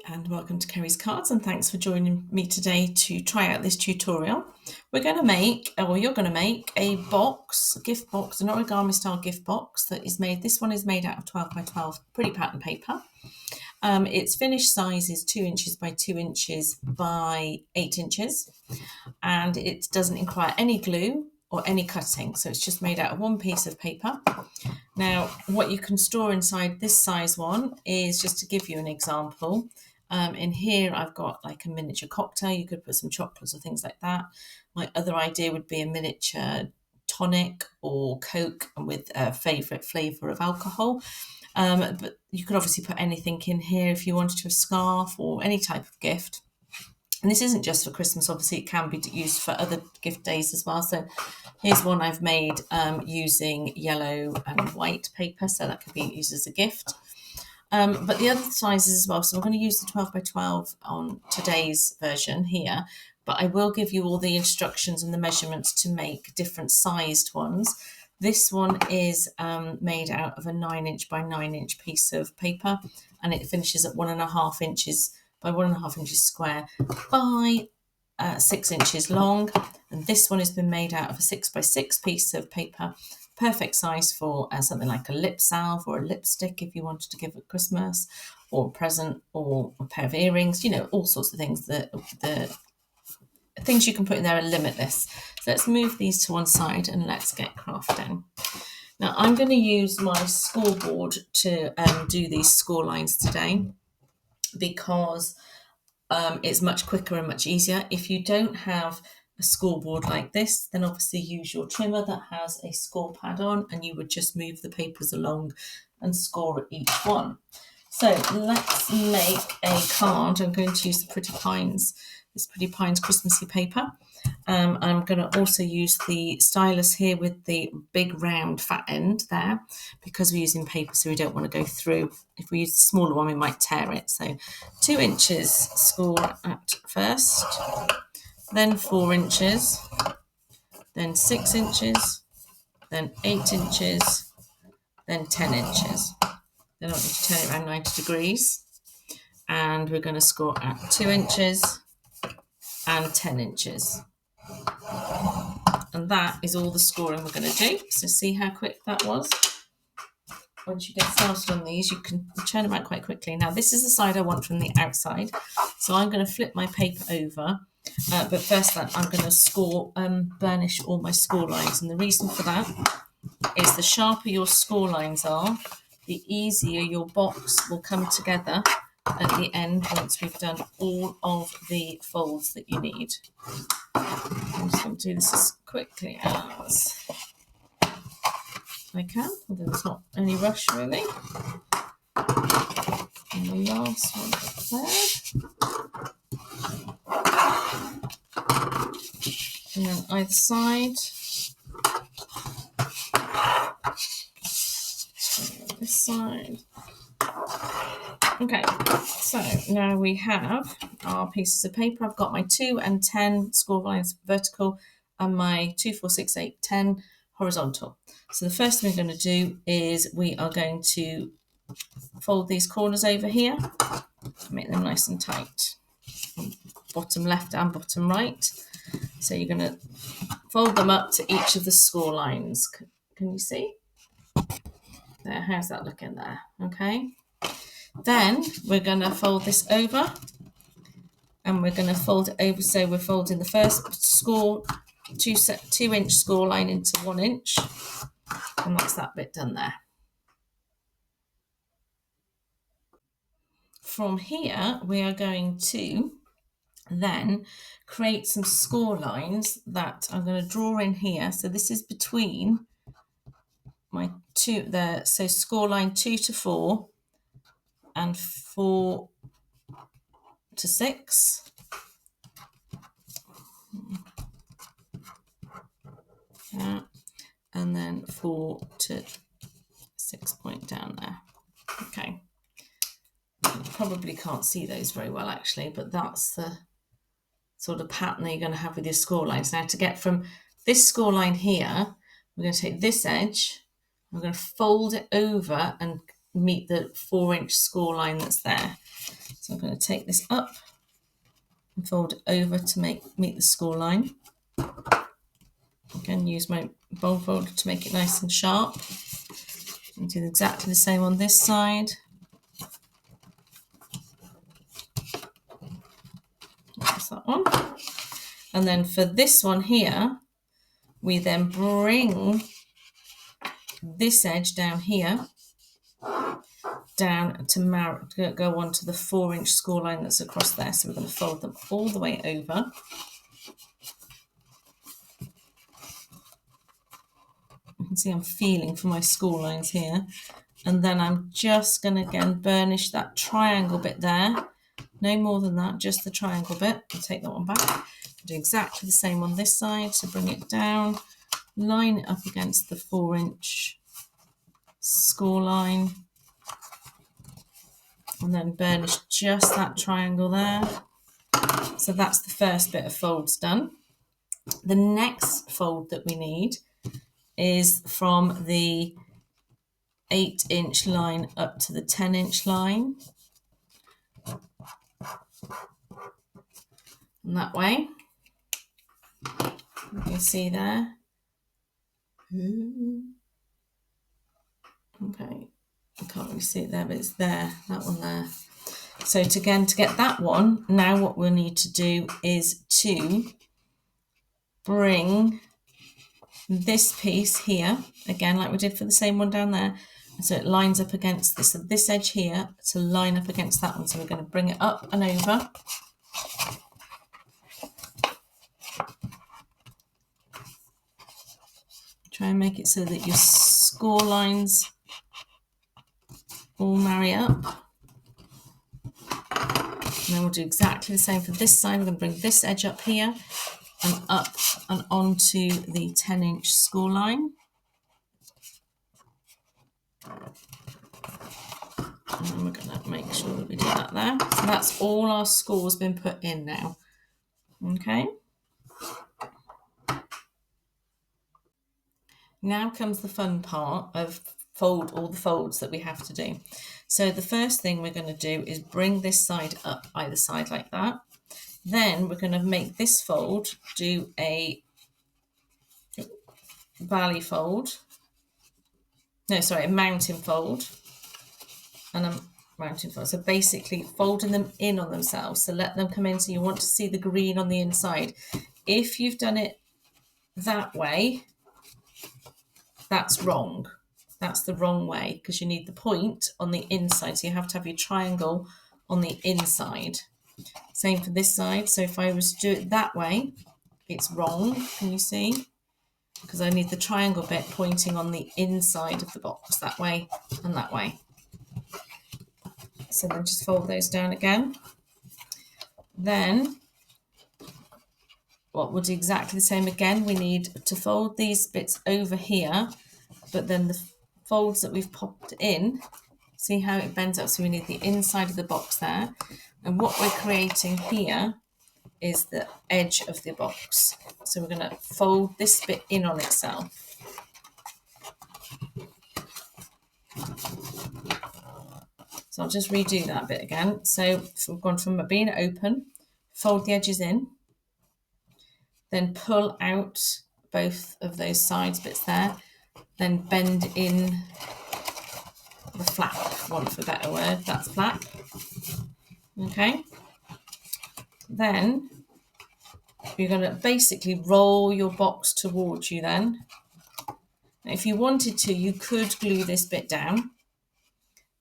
and welcome to Kerry's Cards, and thanks for joining me today to try out this tutorial. We're going to make, or you're going to make, a box, a gift box, an origami style gift box that is made, this one is made out of 12 by 12 pretty pattern paper. Its finished size is 2 inches by 2 inches by 8 inches, and it doesn't require any glue or any cutting, so it's just made out of one piece of paper. Now, what you can store inside this size one is, just to give you an example, in here I've got like a miniature cocktail. You could put some chocolates or things like that. My other idea would be a miniature tonic or Coke with a favourite flavour of alcohol. But you could obviously put anything in here if you wanted to, a scarf or any type of gift. And this isn't just for Christmas, obviously it can be used for other gift days as well. So here's one I've made using yellow and white paper, so that could be used as a gift. But the other sizes as well, so I'm going to use the 12 by 12 on today's version here, but I will give you all the instructions and the measurements to make different sized ones. This one is made out of a 9-inch by 9-inch piece of paper, and it finishes at 1.5 inches by 1.5 inches square by 6 inches long. And this one has been made out of a 6 by 6 piece of paper, perfect size for something like a lip salve or a lipstick if you wanted to give at Christmas, or a present, or a pair of earrings, you know, all sorts of things. The things you can put in there are limitless. So let's move these to one side and let's get crafting. Now I'm going to use my scoreboard to do these score lines today, because it's much quicker and much easier. If you don't have a scoreboard like this, then obviously use your trimmer that has a score pad on, and you would just move the papers along and score at each one. So let's make a card. I'm going to use the Pretty Pines, this Pretty Pines Christmassy paper. I'm going to also use the stylus here with the big round fat end there, because we're using paper, so we don't want to go through. If we use the smaller one, we might tear it. So 2 inches score at first, then 4 inches, then 6 inches, then 8 inches, then 10 inches. Then I want you to turn it around 90 degrees, and we're going to score at 2 inches and 10 inches. And that is all the scoring we're going to do. So see how quick that was. Once you get started on these, you can turn them out quite quickly. Now, this is the side I want from the outside. So I'm going to flip my paper over. But first, I'm going to score, burnish all my score lines. And the reason for that is the sharper your score lines are, the easier your box will come together at the end once we've done all of the folds that you need. I'm just going to do this as quickly as I can, although there's not any rush really. And the last one up there. And then either side. This side. Okay, so now we have our pieces of paper. I've got my 2 and 10 score lines vertical and my 2, 4, 6, 8, 10 horizontal. So the first thing we're going to do is we are going to fold these corners over here, make them nice and tight, bottom left and bottom right. So you're going to fold them up to each of the score lines. Can you see? There, how's that looking there? Okay. Then we're going to fold this over, and we're going to fold it over. So we're folding the first score, 2 inch score line into 1 inch, and that's that bit done there. From here, we are going to then create some score lines that I'm going to draw in here. So this is between my two there. So score line 2 to 4 and 4 to 6. Yeah. And then 4 to 6 point down there. Okay. You probably can't see those very well actually, but that's the sort of pattern that you're going to have with your score lines. Now to get from this score line here, we're going to take this edge, we're going to fold it over and meet the 4 inch score line that's there. So I'm going to take this up and fold it over to meet the score line. Again, use my bold folder to make it nice and sharp. And do exactly the same on this side. That's that one. And then for this one here, we then bring this edge down here, down to go onto the 4-inch score line that's across there. So we're going to fold them all the way over. You can see I'm feeling for my score lines here. And then I'm just going to again burnish that triangle bit there. No more than that, just the triangle bit. I'll take that one back. Do exactly the same on this side. So bring it down, line it up against the 4-inch score line, and then burnish just that triangle there. So that's the first bit of folds done. The next fold that we need is from the 8-inch line up to the 10-inch line. And that way, you can see there. Okay, I can't really see it there, but it's there, that one there. So to get that one, now what we'll need to do is to bring this piece here, again, like we did for the same one down there, so it lines up against this, so this edge here to line up against that one. So we're going to bring it up and over. Try and make it so that your score lines all marry up. And then we'll do exactly the same for this side. We're going to bring this edge up here and up and onto the 10-inch score line. And then we're going to make sure that we do that there. So that's all our scores been put in now. Okay. Now comes the fun part of fold all the folds that we have to do. So the first thing we're going to do is bring this side up either side like that. Then we're going to make this fold do a valley fold. No, sorry, a mountain fold. And a mountain fold. So basically folding them in on themselves. So let them come in. So you want to see the green on the inside. If you've done it that way, that's wrong. That's the wrong way because you need the point on the inside. So you have to have your triangle on the inside. Same for this side. So if I was to do it that way, it's wrong. Can you see? Because I need the triangle bit pointing on the inside of the box, that way and that way. So then just fold those down again. Then what we'll do exactly the same again. We need to fold these bits over here, but then the folds that we've popped in, see how it bends up? So we need the inside of the box there. And what we're creating here is the edge of the box. So we're going to fold this bit in on itself. So I'll just redo that bit again. So we've gone from being open, fold the edges in, then pull out both of those sides bits there, then bend in the flap, want for a better word, that's flap. Okay. Then you're going to basically roll your box towards you then. Now, if you wanted to, you could glue this bit down,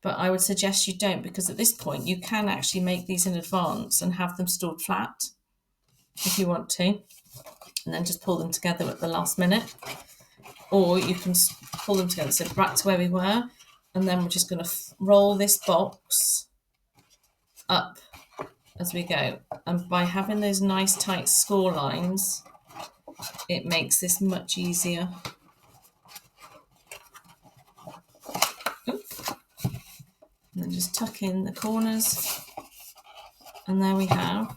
but I would suggest you don't, because at this point you can actually make these in advance and have them stored flat if you want to, and then just pull them together at the last minute. Or you can pull them together. So back to where we were, and then we're just going to roll this box up as we go. And by having those nice tight score lines, it makes this much easier. And then just tuck in the corners. And there we have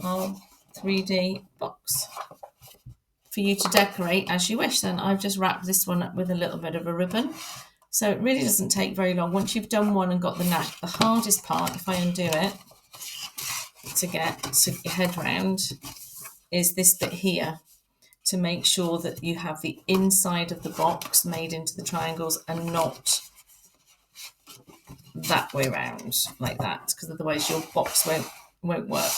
our 3D box for you to decorate as you wish. Then I've just wrapped this one up with a little bit of a ribbon, So it really doesn't take very long. Once you've done one and got the knack, the hardest part, if I undo it, to get to your head round is this bit here, to make sure that you have the inside of the box made into the triangles and not that way round like that, because otherwise your box won't work.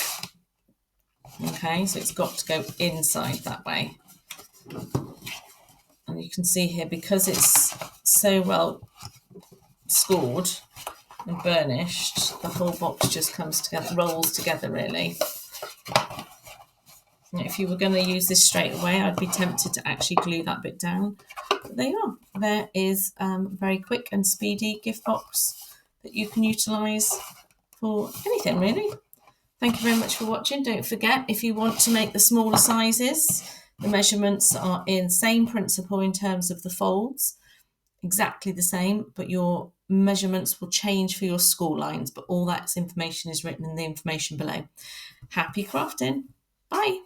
Okay, so it's got to go inside that way. And you can see here, because it's so well scored and burnished, the whole box just comes together, rolls together really. If you were going to use this straight away, I'd be tempted to actually glue that bit down. But there you are. There is a very quick and speedy gift box that you can utilise for anything really. Thank you very much for watching. Don't forget, if you want to make the smaller sizes, the measurements are in same principle in terms of the folds, exactly the same, but your measurements will change for your score lines. But all that information is written in the information below. Happy crafting. Bye.